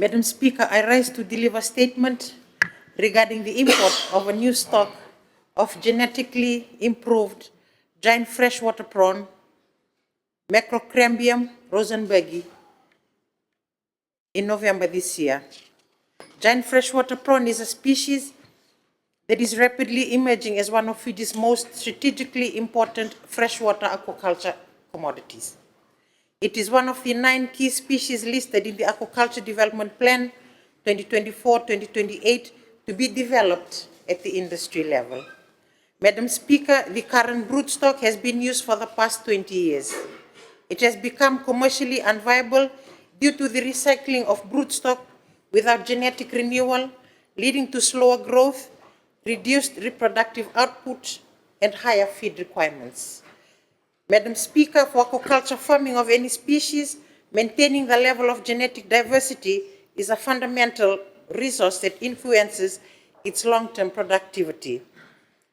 Madam Speaker, I rise to deliver a statement regarding the import of a new stock of genetically improved giant freshwater prawn, Macrocrambium rosenbergi, in November this year. Giant freshwater prawn is a species that is rapidly emerging as one of Fiji's most strategically important freshwater aquaculture commodities. It is one of the 9 key species listed in the Aquaculture Development Plan 2024-2028 to be developed at the industry level. Madam Speaker, the current broodstock has been used for the past 20 years. It has become commercially unviable due to the recycling of broodstock without genetic renewal, leading to slower growth, reduced reproductive output, and higher feed requirements. Madam Speaker, for aquaculture farming of any species, maintaining the level of genetic diversity is a fundamental resource that influences its long-term productivity.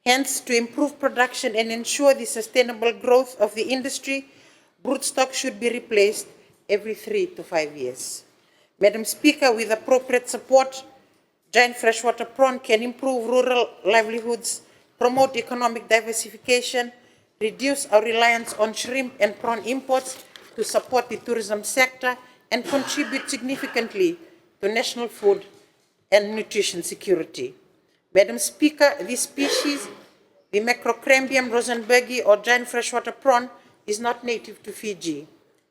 Hence, to improve production and ensure the sustainable growth of the industry, broodstock should be replaced every 3 to 5 years. Madam Speaker, with appropriate support, giant freshwater prawn can improve rural livelihoods, promote economic diversification, reduce our reliance on shrimp and prawn imports to support the tourism sector, and contribute significantly to national food and nutrition security. Madam Speaker, this species, the Macrocrambium rosenbergi or giant freshwater prawn, is not native to Fiji.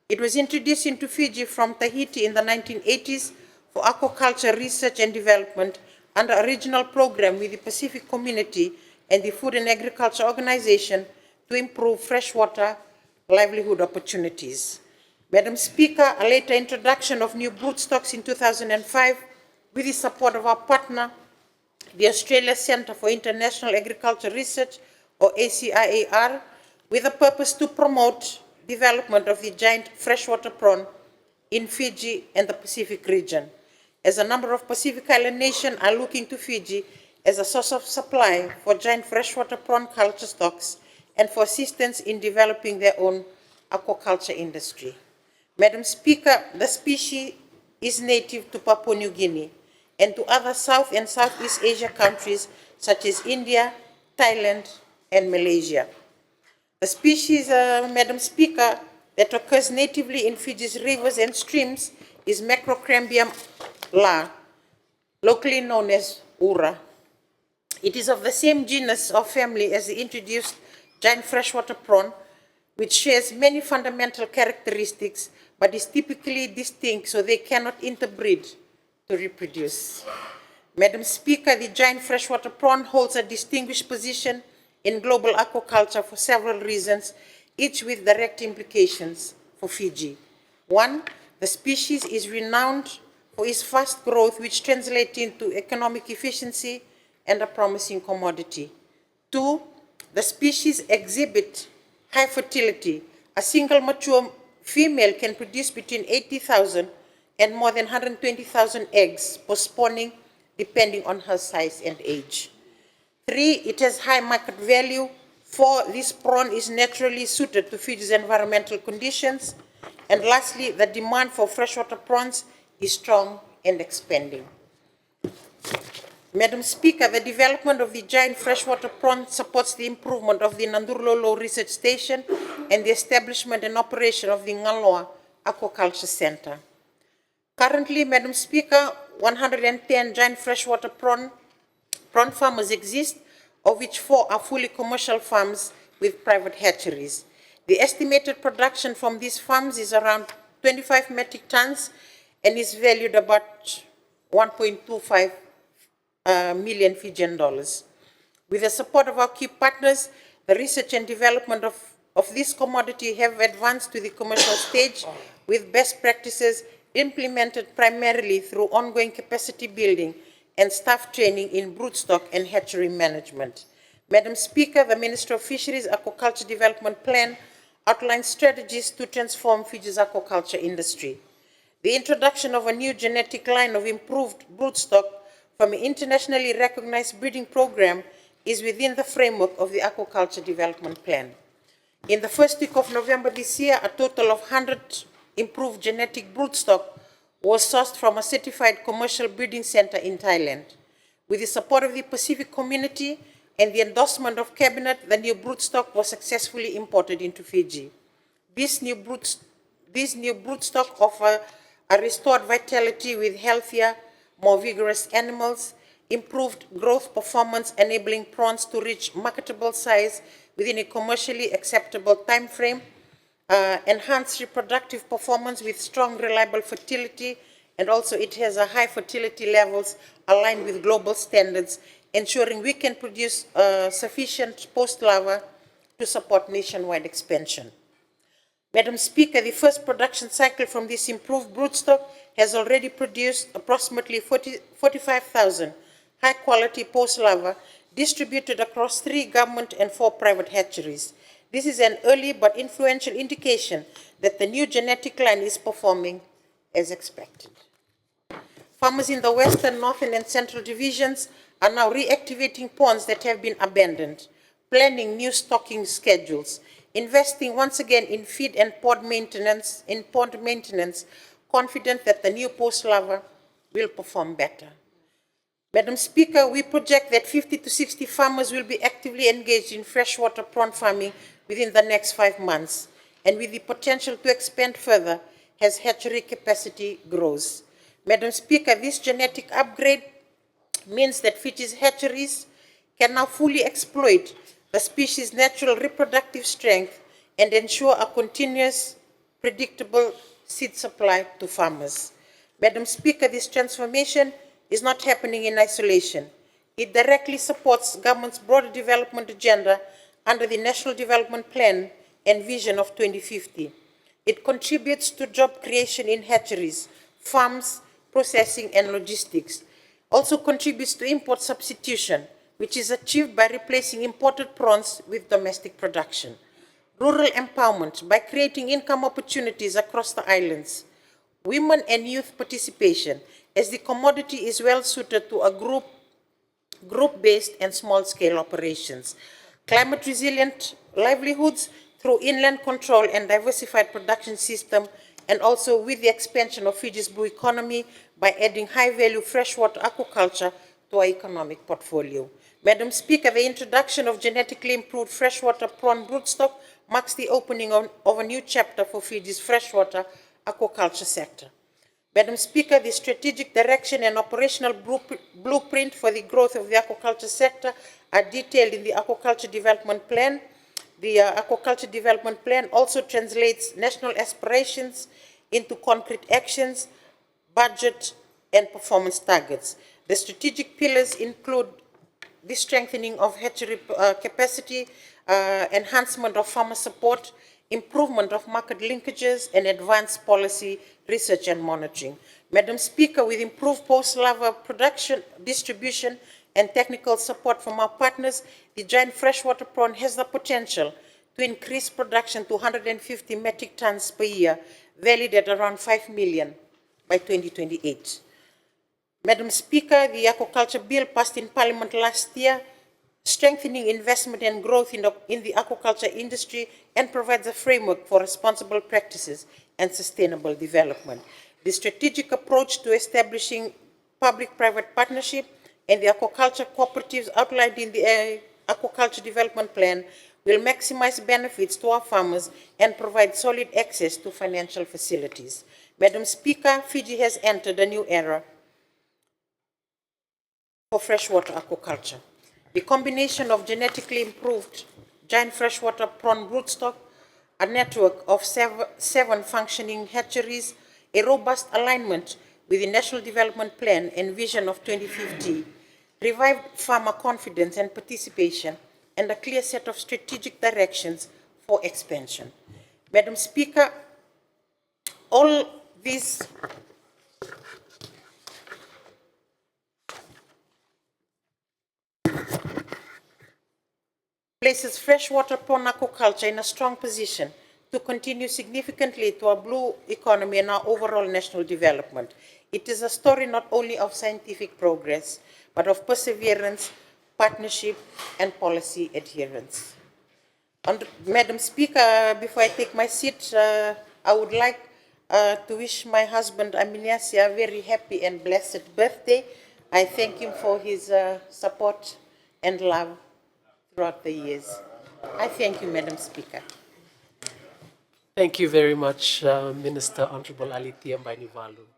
It was introduced into Fiji from Tahiti in the 1980s for aquaculture research and development under a regional program with the Pacific Community and the Food and Agriculture Organization to improve freshwater livelihood opportunities. Madam Speaker, a later introduction of new broodstocks in 2005 with the support of our partner, the Australia Centre for International Agriculture Research, or ACIAR, with a purpose to promote development of the giant freshwater prawn in Fiji and the Pacific region, as a number of Pacific Island nations are looking to Fiji as a source of supply for giant freshwater prawn culture stocks and for assistance in developing their own aquaculture industry. Madam Speaker, the species is native to Papua New Guinea and to other South and Southeast Asia countries such as India, Thailand, and Malaysia. The species, Madam Speaker, that occurs natively in Fiji's rivers and streams is Macrocrambium la, locally known as ura. It is of the same genus or family as the introduced giant freshwater prawn, which shares many fundamental characteristics but is typically distinct, so they cannot interbreed to reproduce. Madam Speaker, the giant freshwater prawn holds a distinguished position in global aquaculture for several reasons, each with direct implications for Fiji. 1, the species is renowned for its fast growth, which translates into economic efficiency and a promising commodity. 2, the species exhibit high fertility. A single mature female can produce between 80,000 and more than 120,000 eggs per spawning, depending on her size and age. 3, it has high market value. 4, this prawn is naturally suited to Fiji's environmental conditions. And lastly, the demand for freshwater prawns is strong and expanding. Madam Speaker, the development of the giant freshwater prawn supports the improvement of the Nandurlolo Research Station and the establishment and operation of the Ngaloa Aquaculture Center. Currently, Madam Speaker, 110 giant freshwater prawn farmers exist, of which 4 are fully commercial farms with private hatcheries. The estimated production from these farms is around 25 metric tons and is valued about 1.25 million Fijian dollars. With the support of our key partners, the research and development of this commodity have advanced to the commercial stage with best practices implemented primarily through ongoing capacity building and staff training in broodstock and hatchery management. Madam Speaker, the Ministry of Fisheries Aquaculture Development Plan outlines strategies to transform Fiji's aquaculture industry. The introduction of a new genetic line of improved broodstock from an internationally recognized breeding program is within the framework of the Aquaculture Development Plan. In the first week of November this year, a total of 100 improved genetic broodstock was sourced from a certified commercial breeding center in Thailand. With the support of the Pacific community and the endorsement of Cabinet, the new broodstock was successfully imported into Fiji. This new broodstock offer a restored vitality with healthier, more vigorous animals, improved growth performance, enabling prawns to reach marketable size within a commercially acceptable time frame, enhanced reproductive performance with strong, reliable fertility, and also it has a high fertility levels aligned with global standards, ensuring we can produce sufficient post-larva to support nationwide expansion. Madam Speaker, the first production cycle from this improved broodstock has already produced approximately 45,000 high-quality post-larvae distributed across 3 government and 4 private hatcheries. This is an early but influential indication that the new genetic line is performing as expected. Farmers in the Western, Northern, and Central divisions are now reactivating ponds that have been abandoned, planning new stocking schedules, investing once again in feed and pond maintenance, confident that the new post-larva will perform better. Madam Speaker, we project that 50 to 60 farmers will be actively engaged in freshwater prawn farming within the next 5 months, and with the potential to expand further as hatchery capacity grows. Madam Speaker, this genetic upgrade means that Fiji's hatcheries can now fully exploit the species' natural reproductive strength and ensure a continuous, predictable seed supply to farmers. Madam Speaker, this transformation is not happening in isolation. It directly supports government's broader development agenda under the National Development Plan and Vision of 2050. It contributes to job creation in hatcheries, farms, processing, and logistics. Also contributes to import substitution, which is achieved by replacing imported prawns with domestic production. Rural empowerment by creating income opportunities across the islands. Women and youth participation, as the commodity is well suited to a group-based and small-scale operations. Climate resilient livelihoods through inland control and diversified production system, and also with the expansion of Fiji's blue economy by adding high-value freshwater aquaculture to our economic portfolio. Madam Speaker, the introduction of genetically improved freshwater prawn broodstock marks the opening of a new chapter for Fiji's freshwater aquaculture sector. Madam Speaker, the strategic direction and operational blueprint for the growth of the aquaculture sector are detailed in the Aquaculture Development Plan. The Aquaculture Development Plan also translates national aspirations into concrete actions, budget, and performance targets. The strategic pillars include the strengthening of hatchery capacity, enhancement of farmer support, improvement of market linkages, and advanced policy research and monitoring. Madam Speaker, with improved post-larva production, distribution, and technical support from our partners, the giant freshwater prawn has the potential to increase production to 150 metric tons per year, valued at around 5 million by 2028. Madam Speaker, the aquaculture bill passed in Parliament last year, strengthening investment and growth in the aquaculture industry, and provides a framework for responsible practices and sustainable development. The strategic approach to establishing public-private partnership and the aquaculture cooperatives outlined in the Aquaculture Development Plan will maximize benefits to our farmers and provide solid access to financial facilities. Madam Speaker, Fiji has entered a new era for freshwater aquaculture. The combination of genetically improved giant freshwater prawn broodstock, a network of 7 functioning hatcheries, a robust alignment with the National Development Plan and Vision of 2050, revived farmer confidence and participation, and a clear set of strategic directions for expansion. Madam Speaker, all these places freshwater prawn aquaculture in a strong position to continue significantly to our blue economy and our overall national development. It is a story not only of scientific progress, but of perseverance, partnership, and policy adherence. Madam Speaker, before I take my seat, I would like to wish my husband Amilias a very happy and blessed birthday. I thank him for his support and love throughout the years. I thank you, Madam Speaker. Thank you very much, Minister Honorable Alitia Bainivalu.